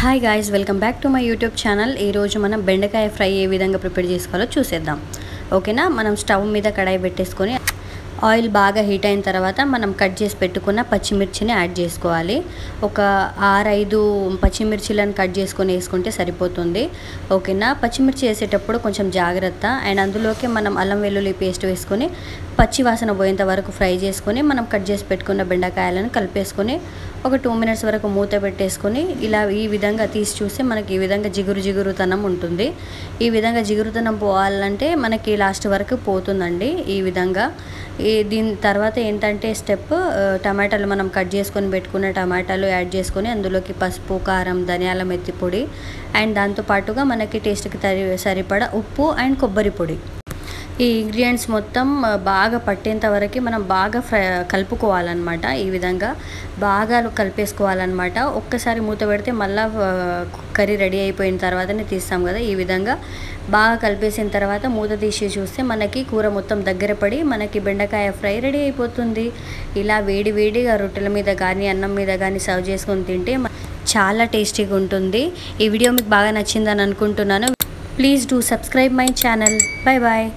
Hi guys, welcome back to my YouTube channel. ఈరోజు మనం బెండకాయ ఫ్రై ఏ విధంగా ప్రిపేర్ చేసుకోవాలో చూసేద్దాం. ఓకేనా. మనం స్టవ్ మీద కడాయి పెట్టేసుకొని ఆయిల్ బాగా హీట్ అయిన తర్వాత మనం కట్ చేసి పెట్టుకున్న పచ్చిమిర్చిని యాడ్ చేసుకోవాలి. ఒక 6-5 పచ్చిమిర్చిలను కట్ చేసుకొని వేసుకుంటే సరిపోతుంది. ఓకేనా. పచ్చిమిర్చి వేసేటప్పుడు కొంచెం జాగ్రత్త. అండ్ అందులోకి మనం అల్లం వెల్లుల్లి పేస్ట్ వేసుకొని పచ్చి వాసన పోయేంత వరకు ఫ్రై చేసుకొని మనం కట్ చేసి పెట్టుకున్న బెండకాయలను కలిపేసుకొని ఒక 2 మినిట్స్ వరకు మూత పెట్టేసుకొని ఇలా ఈ విధంగా తీసి చూస్తే మనకి ఈ విధంగా జిగురుతనం ఉంటుంది. ఈ విధంగా జిగురుతనం పోవాలంటే మనకి లాస్ట్ వరకు పోతుందండి. ఈ విధంగా దీని తర్వాత ఏంటంటే స్టెప్, టమాటాలు మనం కట్ చేసుకొని పెట్టుకున్న టమాటాలు యాడ్ చేసుకొని అందులోకి పసుపు, కారం, ధనియాల మెత్తి పొడి అండ్ దాంతోపాటుగా మనకి టేస్ట్కి సరిపడా ఉప్పు అండ్ కొబ్బరి పొడి, ఈ ఇంగ్రీడియంట్స్ మొత్తం బాగా పట్టేంత వరకు మనం బాగా కలుపుకోవాలన్నమాట. ఈ విధంగా బాగా కలిపేసుకోవాలన్నమాట. ఒక్కసారి మూత పెడితే మళ్ళీ కర్రీ రెడీ అయిపోయిన తర్వాతనే తీస్తాం కదా. ఈ విధంగా బాగా కలిపేసిన తర్వాత మూత తీసి చూస్తే మనకి కూర మొత్తం దగ్గర పడి మనకి బెండకాయ ఫ్రై రెడీ అయిపోతుంది. ఇలా వేడిగా రొట్టెల మీద కానీ అన్నం మీద కానీ సర్వ్ చేసుకొని తింటే చాలా టేస్టీగా ఉంటుంది. ఈ వీడియో మీకు బాగా నచ్చిందని అనుకుంటున్నాను. Please do subscribe my channel. Bye bye.